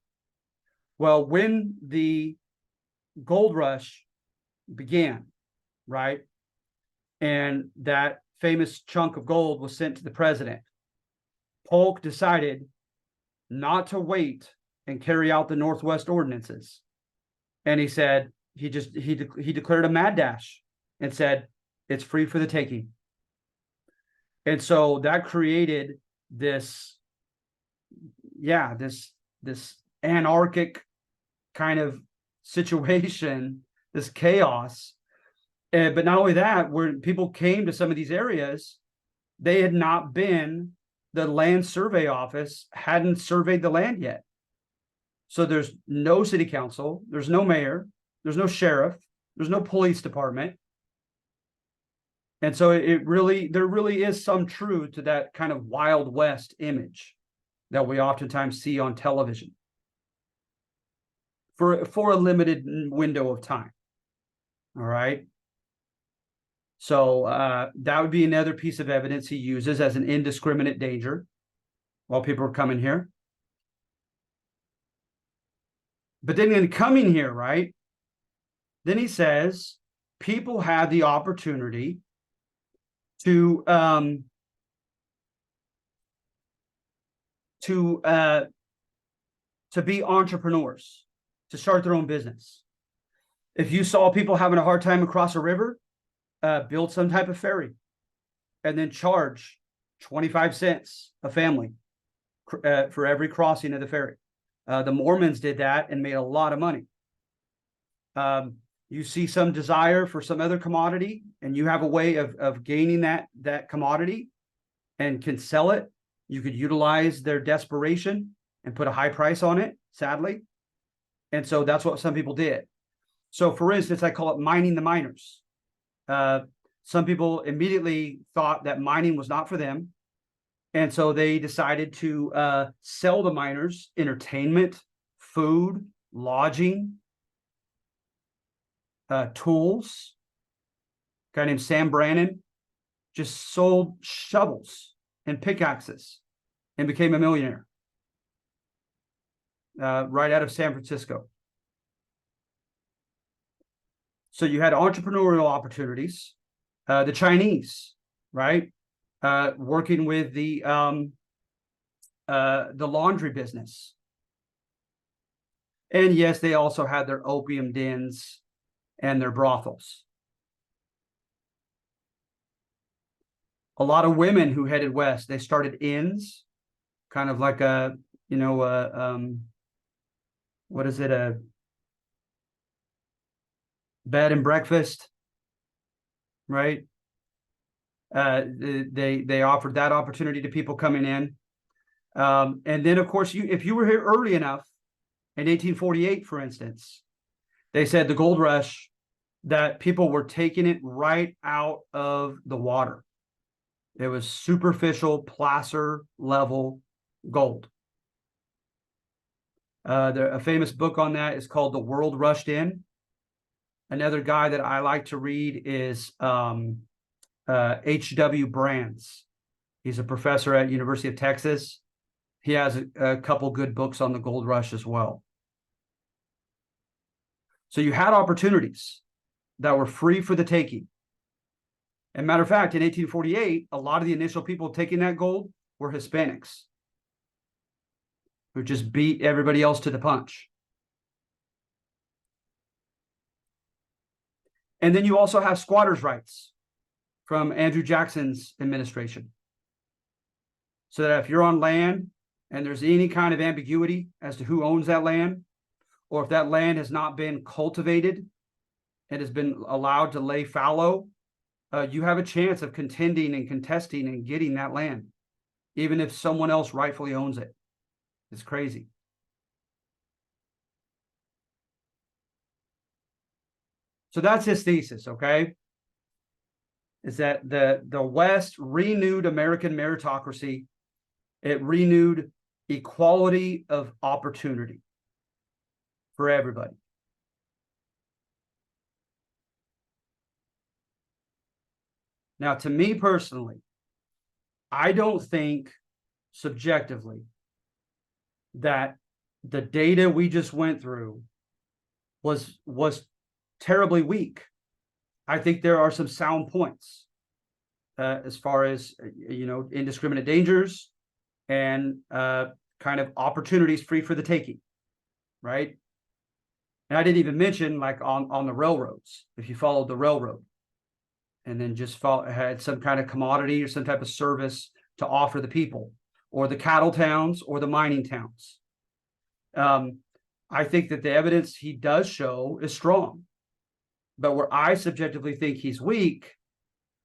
Well, when the gold rush began, right, and that famous chunk of gold was sent to the president, Polk decided not to wait and carry out the Northwest ordinances. And he said he declared a mad dash and said it's free for the taking. And so that created this, this anarchic kind of situation, this chaos. But not only that, when people came to some of these areas, they had not been, the land survey office hadn't surveyed the land yet. So there's no city council, there's no mayor, there's no sheriff, there's no police department. And so there really is some truth to that kind of Wild West image that we oftentimes see on television for a limited window of time. All right. So that would be another piece of evidence he uses as an indiscriminate danger while people are coming here. But then in coming here, right, then he says people had the opportunity to be entrepreneurs, to start their own business. If you saw people having a hard time across a river, build some type of ferry and then charge 25 cents a family for every crossing of the ferry. The Mormons did that and made a lot of money. You see some desire for some other commodity and you have a way of gaining that commodity and can sell it. You could utilize their desperation and put a high price on it, sadly. And so that's what some people did. So for instance, I call it mining the miners. Some people immediately thought that mining was not for them. And so they decided to sell the miners entertainment, food, lodging, tools. A guy named Sam Brannan just sold shovels and pickaxes and became a millionaire right out of San Francisco. So you had entrepreneurial opportunities. The Chinese, right, working with the laundry business. And yes, they also had their opium dens and their brothels. A lot of women who headed west, they started inns, kind of like a, what is it, a bed and breakfast, right? They offered that opportunity to people coming in. And then, of course, if you were here early enough, in 1848, for instance, they said the gold rush, that people were taking it right out of the water. It was superficial, placer level gold. A famous book on that is called The World Rushed In. Another guy that I like to read is H.W. Brands. He's a professor at University of Texas. He has a couple good books on the gold rush as well. So you had opportunities that were free for the taking. And matter of fact, in 1848, a lot of the initial people taking that gold were Hispanics who just beat everybody else to the punch. And then you also have squatters' rights from Andrew Jackson's administration. So that if you're on land and there's any kind of ambiguity as to who owns that land, or if that land has not been cultivated and has been allowed to lay fallow, you have a chance of contending and contesting and getting that land, even if someone else rightfully owns it. It's crazy. So that's his thesis, okay? Is that the West renewed American meritocracy. It renewed equality of opportunity for everybody. Now, to me personally, I don't think subjectively that the data we just went through was terribly weak. I think there are some sound points as far as, indiscriminate dangers and kind of opportunities free for the taking, right? And I didn't even mention like on the railroads, if you followed the railroad and then just had some kind of commodity or some type of service to offer the people, or the cattle towns or the mining towns. I think that the evidence he does show is strong. But where I subjectively think he's weak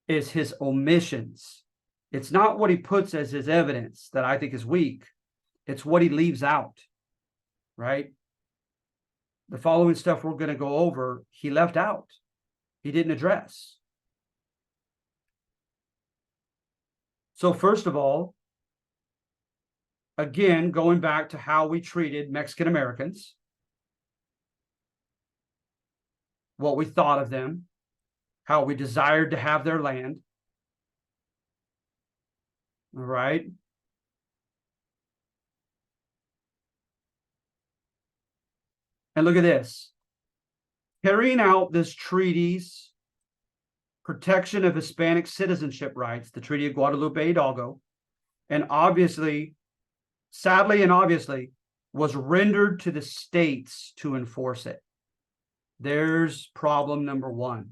is his omissions. It's not what he puts as his evidence that I think is weak. It's what he leaves out, right? The following stuff we're going to go over, he left out. He didn't address. So first of all, again, going back to how we treated Mexican Americans, what we thought of them, how we desired to have their land. All right. And look at this. Carrying out this treaty's protection of Hispanic citizenship rights, the Treaty of Guadalupe Hidalgo, and obviously, sadly and obviously, was rendered to the states to enforce it. There's problem number one.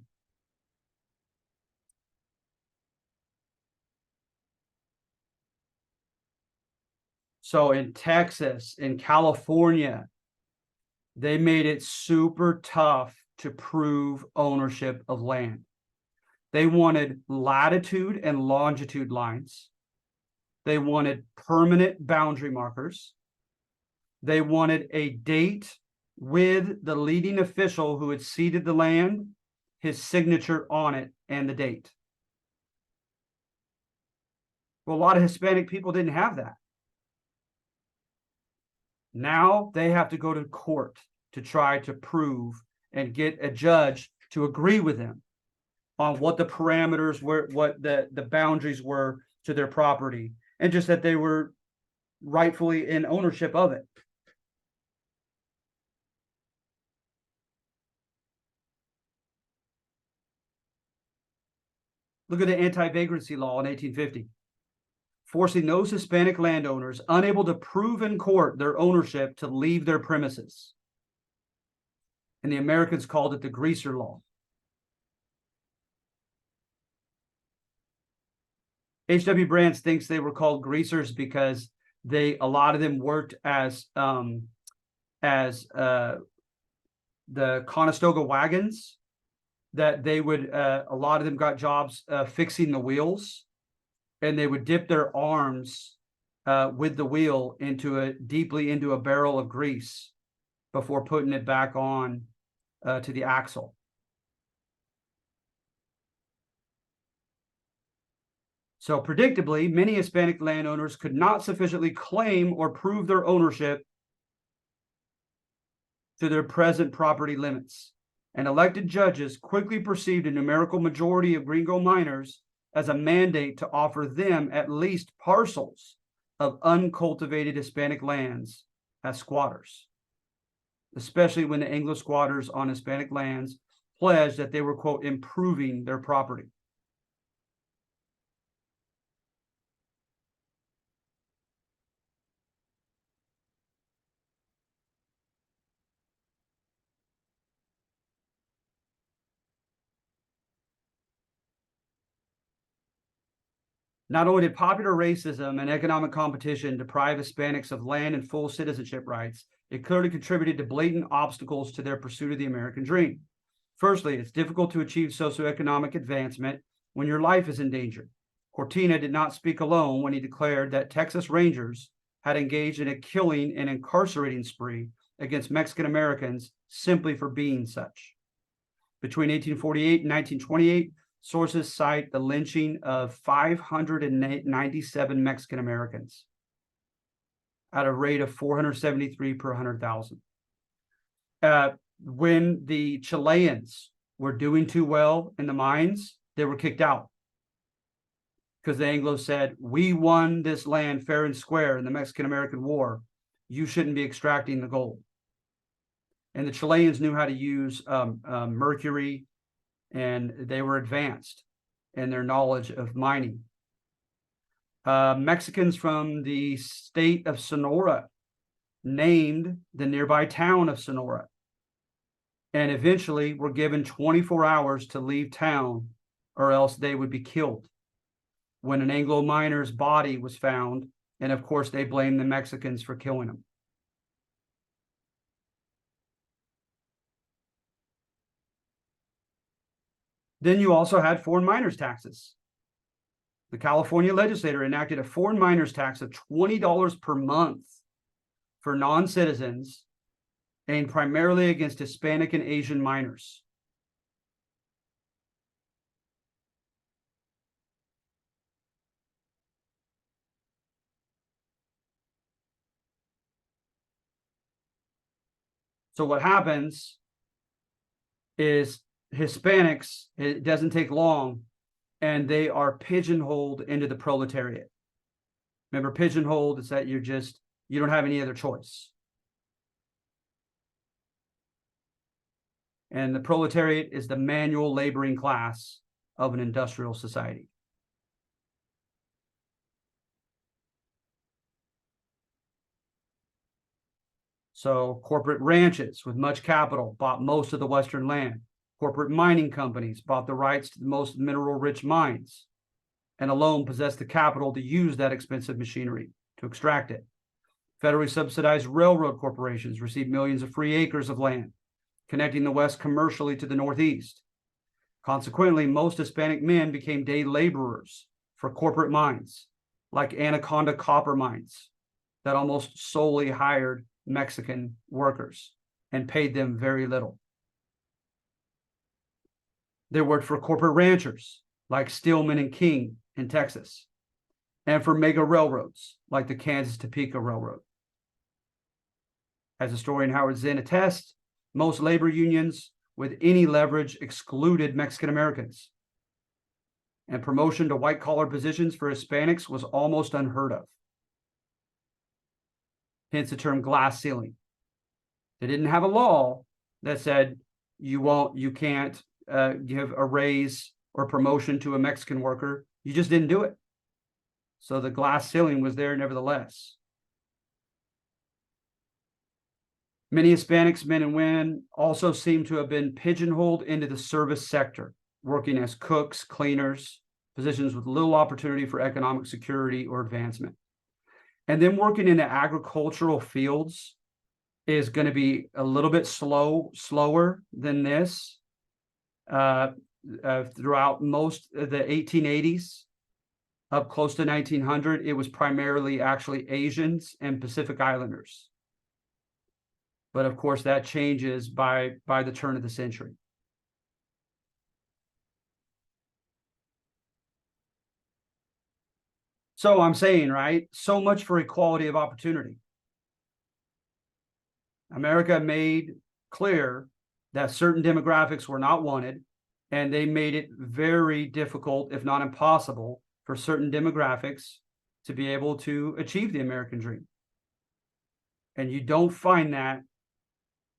So in Texas, in California, they made it super tough to prove ownership of land. They wanted latitude and longitude lines. They wanted permanent boundary markers. They wanted a date with the leading official who had ceded the land, his signature on it, and the date. Well, a lot of Hispanic people didn't have that. Now they have to go to court to try to prove and get a judge to agree with them on what the parameters were, what the boundaries were to their property, and just that they were rightfully in ownership of it. Look at the anti-vagrancy law in 1850, forcing those Hispanic landowners unable to prove in court their ownership to leave their premises. And the Americans called it the Greaser Law. H.W. Brands thinks they were called greasers because a lot of them worked as the Conestoga wagons, that they would, a lot of them got jobs fixing the wheels, and they would dip their arms with the wheel deeply into a barrel of grease before putting it back on to the axle. So predictably, many Hispanic landowners could not sufficiently claim or prove their ownership to their present property limits, and elected judges quickly perceived a numerical majority of gringo miners as a mandate to offer them at least parcels of uncultivated Hispanic lands as squatters, especially when the Anglo squatters on Hispanic lands pledged that they were, quote, improving their property. Not only did popular racism and economic competition deprive Hispanics of land and full citizenship rights, it clearly contributed to blatant obstacles to their pursuit of the American dream. Firstly, it's difficult to achieve socioeconomic advancement when your life is in danger. Cortina did not speak alone when he declared that Texas Rangers had engaged in a killing and incarcerating spree against Mexican Americans simply for being such. Between 1848 and 1928, sources cite the lynching of 597 Mexican Americans at a rate of 473 per 100,000. When the Chileans were doing too well in the mines, they were kicked out because the Anglos said, we won this land fair and square in the Mexican-American War. You shouldn't be extracting the gold. And the Chileans knew how to use mercury, and they were advanced in their knowledge of mining. Mexicans from the state of Sonora named the nearby town of Sonora and eventually were given 24 hours to leave town or else they would be killed. When an Anglo miner's body was found, and of course they blamed the Mexicans for killing him. Then you also had foreign miners' taxes. The California legislature enacted a foreign miners' tax of $20 per month for non-citizens, aimed primarily against Hispanic and Asian miners. So what happens is Hispanics, it doesn't take long, and they are pigeonholed into the proletariat. Remember, pigeonholed is that you don't have any other choice. And the proletariat is the manual laboring class of an industrial society. So corporate ranches with much capital bought most of the Western land. Corporate mining companies bought the rights to the most mineral-rich mines and alone possessed the capital to use that expensive machinery to extract it. Federally subsidized railroad corporations received millions of free acres of land, connecting the West commercially to the Northeast. Consequently, most Hispanic men became day laborers for corporate mines, like Anaconda copper mines, that almost solely hired Mexican workers and paid them very little. They worked for corporate ranchers like Stillman and King in Texas, and for mega railroads like the Kansas-Topeka Railroad. As historian Howard Zinn attests, most labor unions with any leverage excluded Mexican Americans, and promotion to white-collar positions for Hispanics was almost unheard of. Hence the term glass ceiling. They didn't have a law that said you can't give a raise or promotion to a Mexican worker. You just didn't do it. So the glass ceiling was there nevertheless. Many Hispanics, men and women, also seem to have been pigeonholed into the service sector, working as cooks, cleaners, positions with little opportunity for economic security or advancement. And then working in the agricultural fields is going to be a little bit slower than this. Throughout most of the 1880s, up close to 1900, it was primarily actually Asians and Pacific Islanders. But of course, that changes by the turn of the century. So I'm saying, right, so much for equality of opportunity. America made clear that certain demographics were not wanted, and they made it very difficult, if not impossible, for certain demographics to be able to achieve the American dream. And you don't find that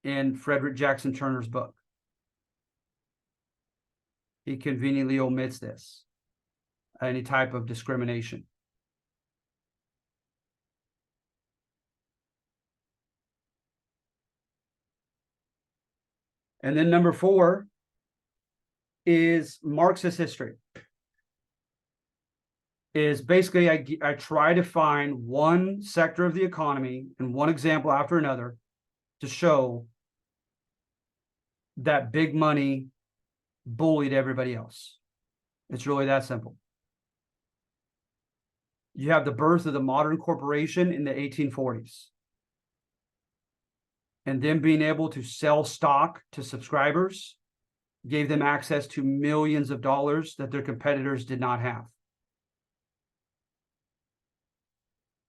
in Frederick Jackson Turner's book. He conveniently omits this, any type of discrimination. And then number 4 is Marxist history. Is basically I try to find one sector of the economy and one example after another to show that big money bullied everybody else. It's really that simple. You have the birth of the modern corporation in the 1840s. And them being able to sell stock to subscribers gave them access to millions of dollars that their competitors did not have.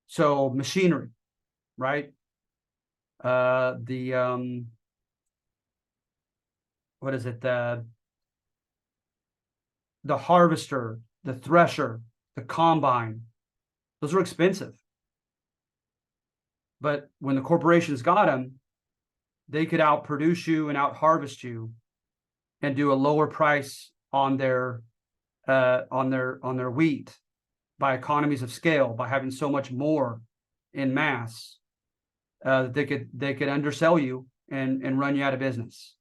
So machinery, right? What is it? The harvester, the thresher, the combine, those were expensive. But when the corporations got them, they could outproduce you and out-harvest you and do a lower price on their wheat by economies of scale, by having so much more in mass. They could undersell you and run you out of business.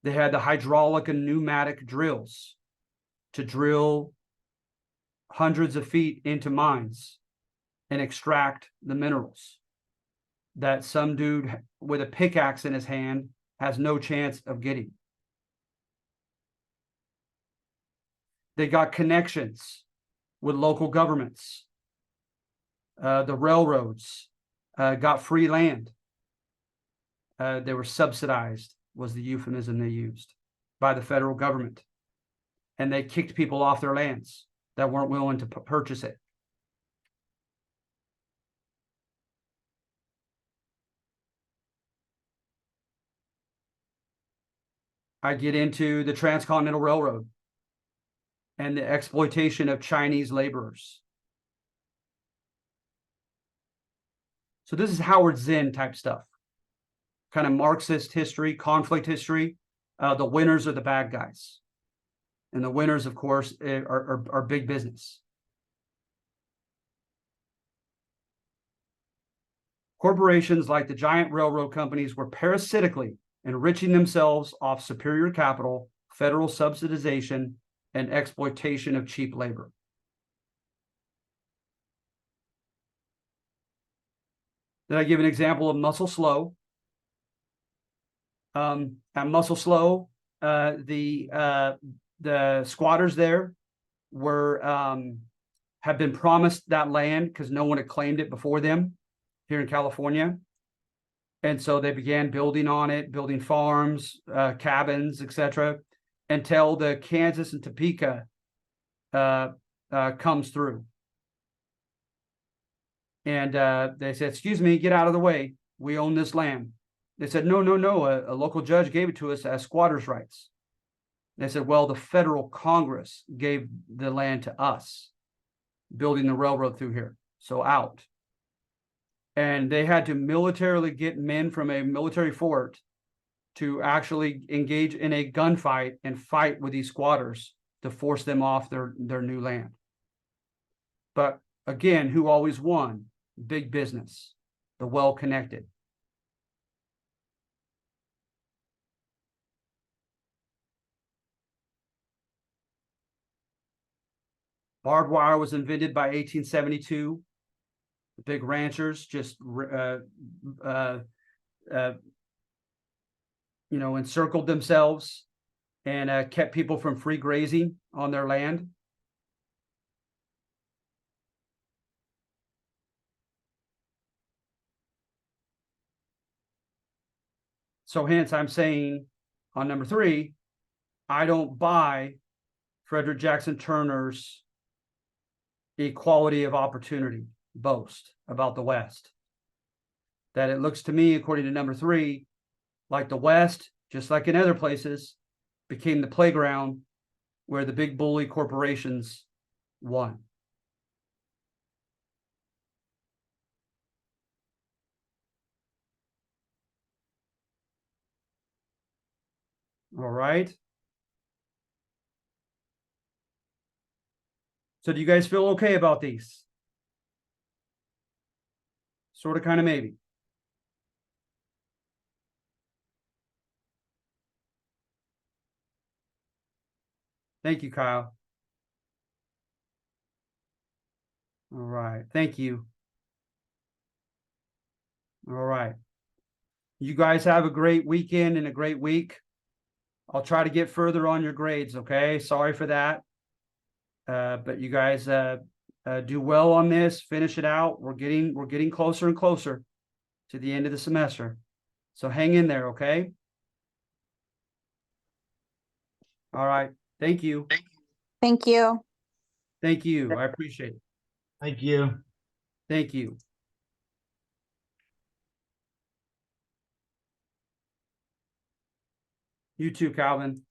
They had the hydraulic and pneumatic drills to drill hundreds of feet into mines and extract the minerals that some dude with a pickaxe in his hand has no chance of getting. They got connections with local governments. The railroads got free land. They were subsidized, was the euphemism they used, by the federal government. And they kicked people off their lands that weren't willing to purchase it. I get into the Transcontinental Railroad and the exploitation of Chinese laborers. So this is Howard Zinn type stuff, kind of Marxist history, conflict history. The winners are the bad guys. And the winners, of course, are big business. Corporations like the giant railroad companies were parasitically enriching themselves off superior capital, federal subsidization, and exploitation of cheap labor. Then I give an example of Muscle Slough. At Muscle Slough, the squatters there had been promised that land because no one had claimed it before them here in California. And so they began building on it, building farms, cabins, etc., until the Kansas and Topeka comes through. And they said, excuse me, get out of the way. We own this land. They said, no. A local judge gave it to us as squatters' rights. They said, well, the federal Congress gave the land to us, building the railroad through here. So out. And they had to militarily get men from a military fort to actually engage in a gunfight and fight with these squatters to force them off their new land. But again, who always won? Big business, the well-connected. Barbed wire was invented by 1872. The big ranchers just encircled themselves and kept people from free grazing on their land. So hence I'm saying on number 3, I don't buy Frederick Jackson Turner's equality of opportunity boast about the West. That it looks to me, according to number 3, like the West, just like in other places, became the playground where the big bully corporations won. All right. So do you guys feel okay about these? Sort of, kind of, maybe. Thank you, Kyle. All right. Thank you. All right. You guys have a great weekend and a great week. I'll try to get further on your grades, okay? Sorry for that. But you guys do well on this. Finish it out. We're getting closer and closer to the end of the semester. So hang in there, okay? All right. Thank you. Thank you. Thank you. I appreciate it. Thank you. Thank you. You too, Calvin.